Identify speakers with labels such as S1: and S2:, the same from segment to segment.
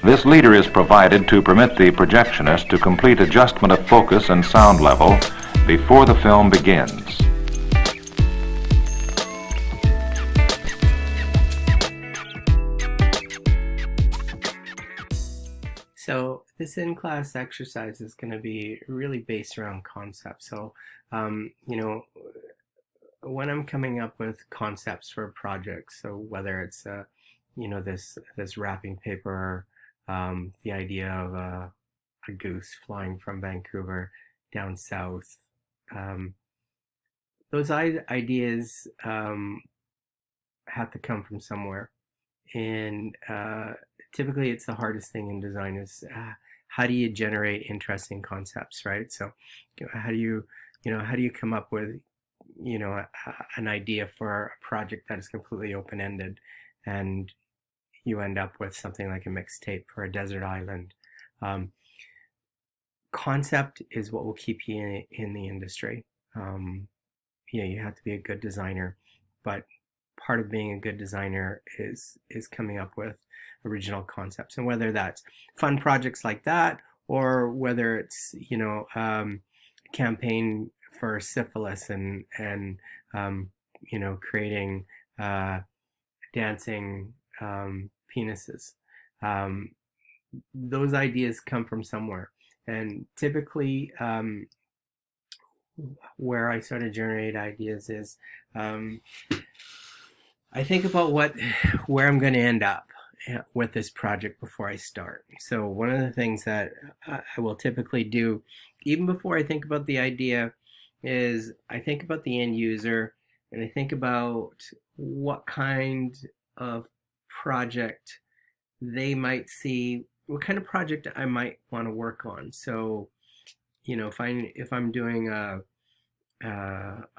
S1: This leader is provided to permit the projectionist to complete adjustment of focus and sound level before the film begins.
S2: So this in-class exercise is going to be really based around concepts. So, when I'm coming up with concepts for projects, so whether it's this wrapping paper, the idea of a goose flying from Vancouver down south, um, those ideas have to come from somewhere, and typically it's the hardest thing in design is how do you generate interesting concepts, right? So, how do you come up with an idea for a project that is completely open-ended, and you end up with something like a mixtape for a desert island. Concept is what will keep you in the industry. You have to be a good designer, but part of being a good designer is coming up with original concepts, and whether that's fun projects like that, or whether it's campaign for syphilis and creating dancing penises. Those ideas come from somewhere, and typically where I sort of generate ideas is I think about where I'm going to end up with this project before I start. So one of the things that I will typically do, even before I think about the idea, is I think about the end user, and I think about what kind of project they might see, what kind of project I might want to work on. So, if I'm doing a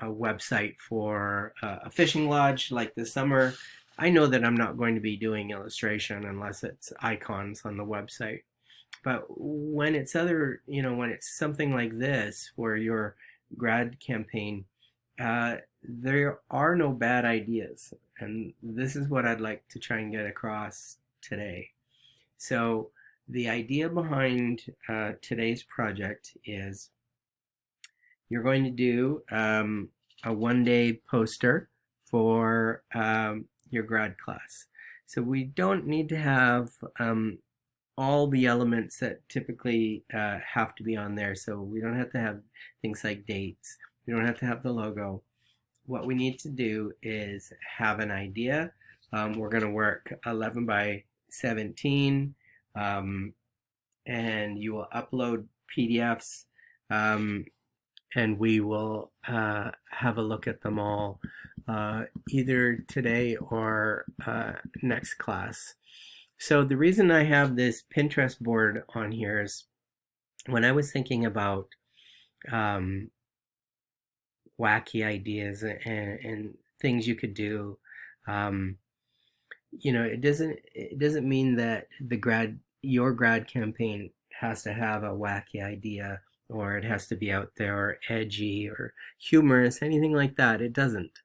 S2: website for a fishing lodge like this summer, I know that I'm not going to be doing illustration unless it's icons on the website. But when it's when it's something like this for your grad campaign, there are no bad ideas. And this is what I'd like to try and get across today. So the idea behind today's project is you're going to do a one-day poster for your grad class. So we don't need to have all the elements that typically have to be on there. So we don't have to have things like dates. We don't have to have the logo. What we need to do is have an idea. We're going to work 11 by 17, and you will upload PDFs, and we will have a look at them all either today or next class. So the reason I have this Pinterest board on here is when I was thinking about wacky ideas and things you could do, it doesn't mean that your grad campaign has to have a wacky idea, or it has to be out there or edgy or humorous, anything like that. It doesn't.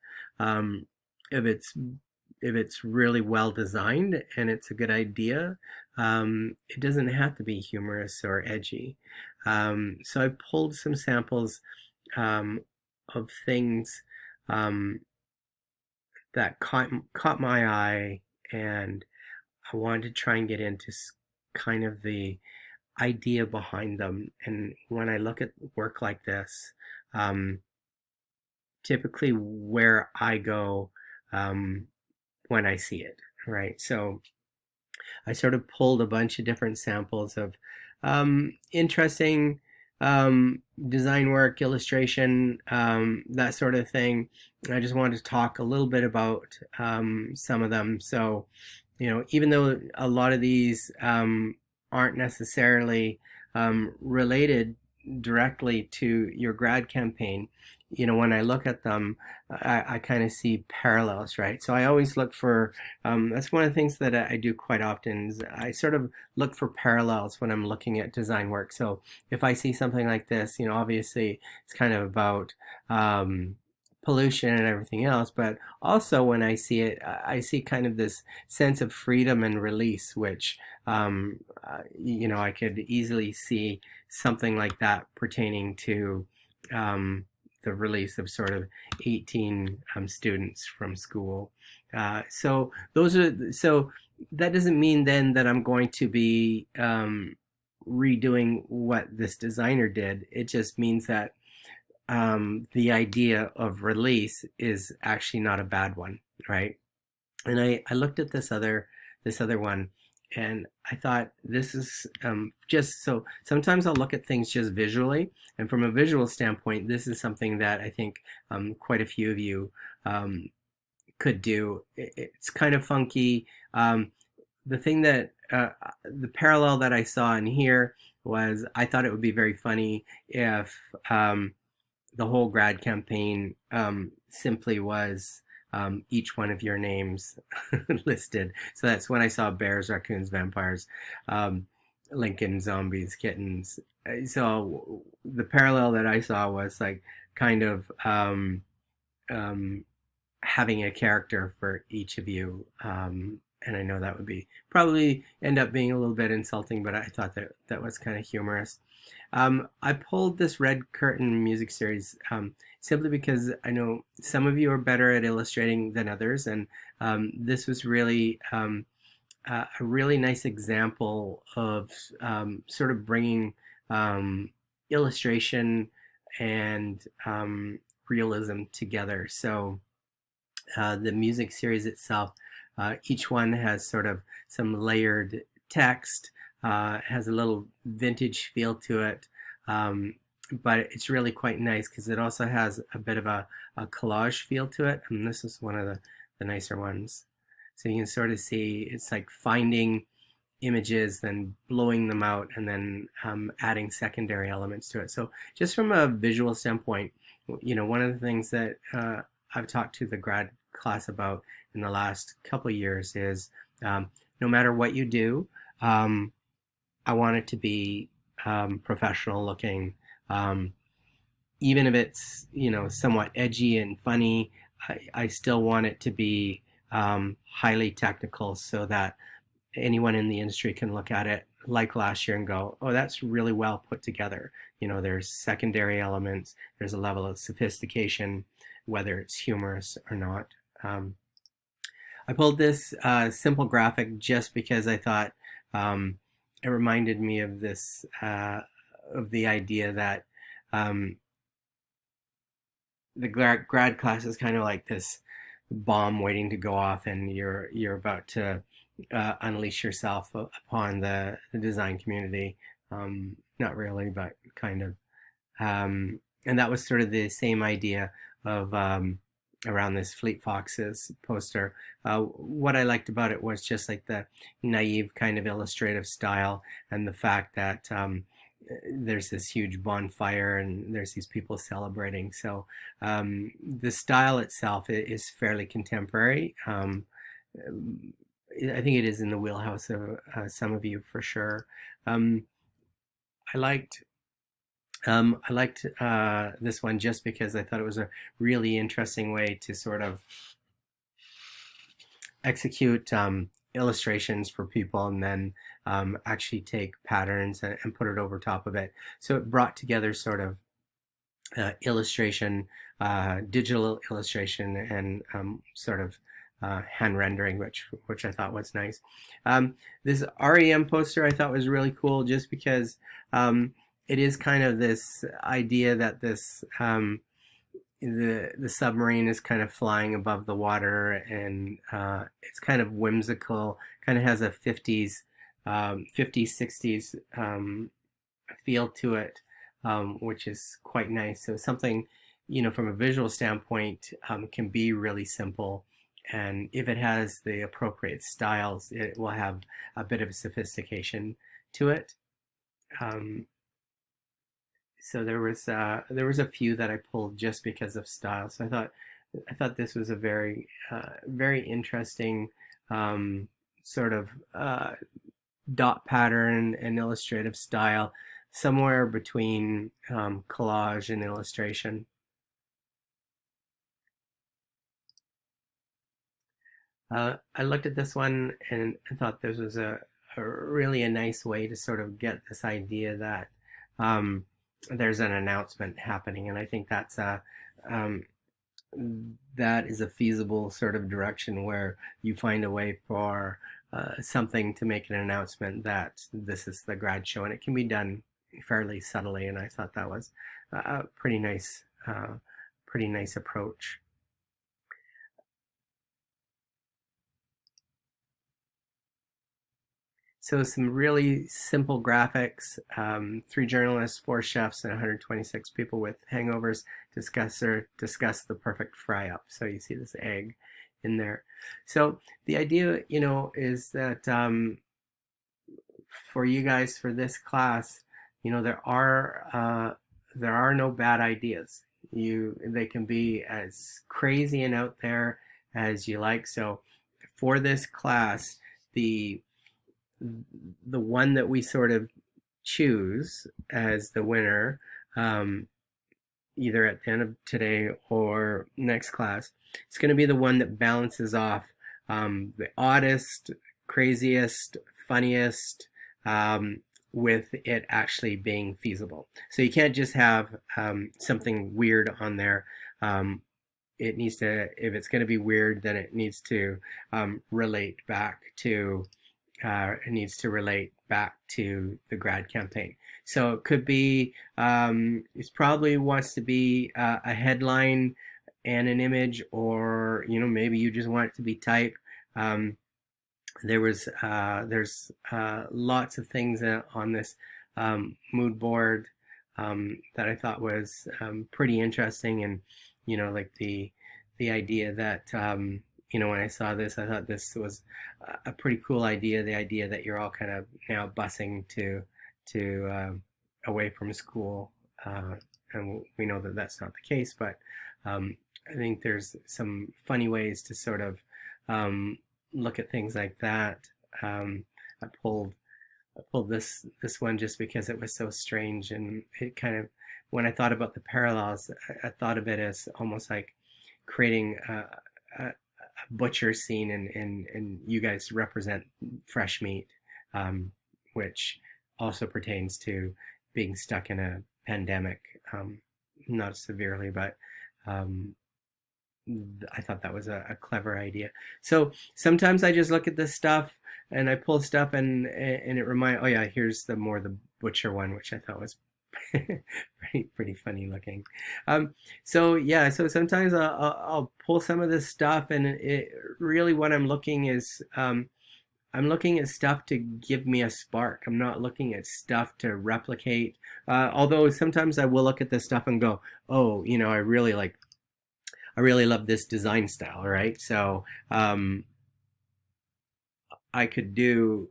S2: If it's really well designed and it's a good idea, it doesn't have to be humorous or edgy. So I pulled some samples of things that caught my eye, and I wanted to try and get into kind of the idea behind them. And when I look at work like this, typically where I go when I see it, right? So I sort of pulled a bunch of different samples of interesting design work, illustration, that sort of thing. I just wanted to talk a little bit about some of them. So, even though a lot of these aren't necessarily related directly to your grad campaign, when I look at them, I kind of see parallels, right? So I always look for, that's one of the things that I do quite often, is I sort of look for parallels when I'm looking at design work. So if I see something like this, obviously it's kind of about pollution and everything else, but also when I see it, I see kind of this sense of freedom and release, which, I could easily see something like that pertaining to the release of sort of 18 students from school. So that doesn't mean then that I'm going to be redoing what this designer did. It just means that the idea of release is actually not a bad one, right? And I looked at this other one, and I thought this is just so. Sometimes I'll look at things just visually, and from a visual standpoint, this is something that I think quite a few of you um, could do. It's kind of funky. The thing that the parallel that I saw in here was I thought it would be very funny if the whole grad campaign simply was each one of your names listed. So that's when I saw bears, raccoons, vampires, Lincoln, zombies, kittens. So the parallel that I saw was like kind of um, having a character for each of you. And I know that would be probably end up being a little bit insulting, but I thought that that was kind of humorous. I pulled this Red Curtain music series simply because I know some of you are better at illustrating than others, and this was really a really nice example of sort of bringing illustration and realism together. So the music series itself, each one has sort of some layered text, has a little vintage feel to it, but it's really quite nice because it also has a bit of a collage feel to it, and this is one of the nicer ones. So you can sort of see it's like finding images, then blowing them out, and then adding secondary elements to it. So just from a visual standpoint, one of the things that I've talked to the grad class about in the last couple of years is no matter what you do, I want it to be professional looking. Even if it's somewhat edgy and funny, I still want it to be highly technical so that anyone in the industry can look at it like last year and go, oh, that's really well put together. There's secondary elements, there's a level of sophistication, whether it's humorous or not. I pulled this simple graphic just because I thought it reminded me of this, of the idea that the grad class is kind of like this bomb waiting to go off, and you're about to unleash yourself upon the design community. Not really, but kind of. And that was sort of the same idea of around this Fleet Foxes poster. What I liked about it was just like the naive kind of illustrative style, and the fact that there's this huge bonfire and there's these people celebrating. So the style itself is fairly contemporary. I think it is in the wheelhouse of some of you for sure. I liked this one just because I thought it was a really interesting way to sort of execute illustrations for people, and then actually take patterns and put it over top of it. So it brought together sort of illustration, digital illustration, and sort of hand rendering, which I thought was nice. This REM poster I thought was really cool, just because it is kind of this idea that this the submarine is kind of flying above the water, and it's kind of whimsical, kind of has a 50s 60s feel to it, which is quite nice. So something, from a visual standpoint, can be really simple, and if it has the appropriate styles, it will have a bit of sophistication to it. So there was a few that I pulled just because of style. So I thought this was a very very interesting sort of dot pattern and illustrative style, somewhere between collage and illustration. I looked at this one and thought this was a really a nice way to sort of get this idea that um, there's an announcement happening, and I think um, that is a feasible sort of direction where you find a way for something to make an announcement that this is the grad show, and it can be done fairly subtly. And I thought that was a pretty nice approach. So some really simple graphics. Three journalists, four chefs, and 126 people with hangovers discuss the perfect fry up. So you see this egg in there. So the idea, is that for you guys for this class, there are no bad ideas. They can be as crazy and out there as you like. So for this class, the the one that we sort of choose as the winner, um, either at the end of today or next class, it's going to be the one that balances off the oddest, craziest, funniest, with it actually being feasible. So you can't just have something weird on there. It needs to, if it's going to be weird, then it needs to relate back to the grad campaign. So it could be, it probably wants to be a headline and an image, or maybe you just want it to be type. There's lots of things on this mood board that I thought was pretty interesting, and like the idea that when I saw this, I thought this was a pretty cool idea. The idea that you're all kind of now busing to away from school, and we know that that's not the case. But I think there's some funny ways to sort of look at things like that. I pulled this one just because it was so strange, and it kind of, when I thought about the parallels, I thought of it as almost like creating a butcher scene, and you guys represent fresh meat, which also pertains to being stuck in a pandemic, not severely, but I thought that was a clever idea. So sometimes I just look at this stuff and I pull stuff, and it oh yeah, here's the butcher one, which I thought was pretty funny looking. So yeah, so sometimes I'll pull some of this stuff, and really what I'm looking is I'm looking at stuff to give me a spark. I'm not looking at stuff to replicate. Although sometimes I will look at this stuff and go, oh, I really love this design style, right? So I could do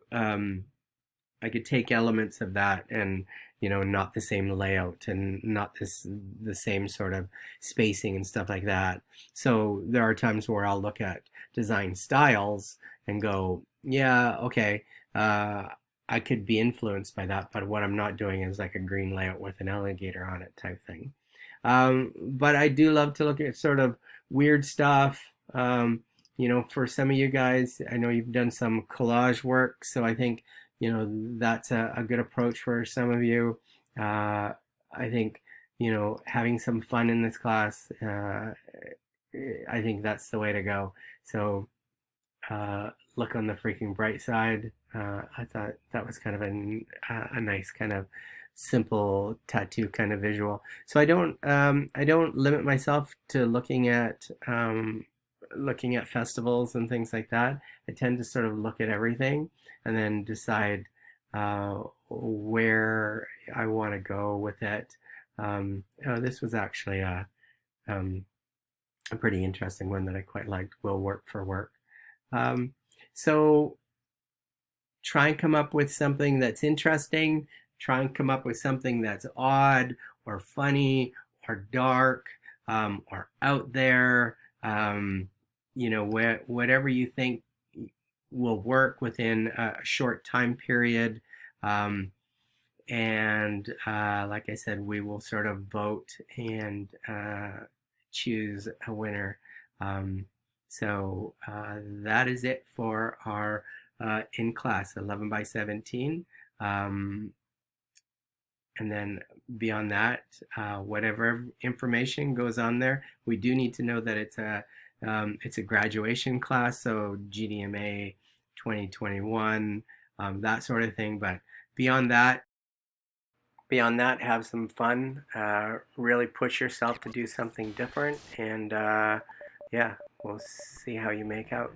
S2: I could take elements of that, and not the same layout, and not the same sort of spacing and stuff like that. So there are times where I'll look at design styles and go, yeah, okay, I could be influenced by that, but what I'm not doing is like a green layout with an alligator on it type thing. But I do love to look at sort of weird stuff. For some of you guys, I know you've done some collage work, so I think that's a good approach for some of you. I think having some fun in this class, I think that's the way to go. So look on the freaking bright side. I thought that was kind of a nice kind of simple tattoo kind of visual. So I don't limit myself to looking at festivals and things like that. I tend to sort of look at everything and then decide where I want to go with it. This was actually a pretty interesting one that I quite liked. Will work for work. So try and come up with something that's interesting. Try and come up with something that's odd or funny or dark, or out there. Whatever you think will work within a short time period. And like I said, we will sort of vote and choose a winner. So that is it for our in class 11 by 17. And then beyond that, whatever information goes on there, we do need to know that it's a graduation class, so GDMA 2021, that sort of thing. But beyond that, have some fun. Really push yourself to do something different, and yeah, we'll see how you make out.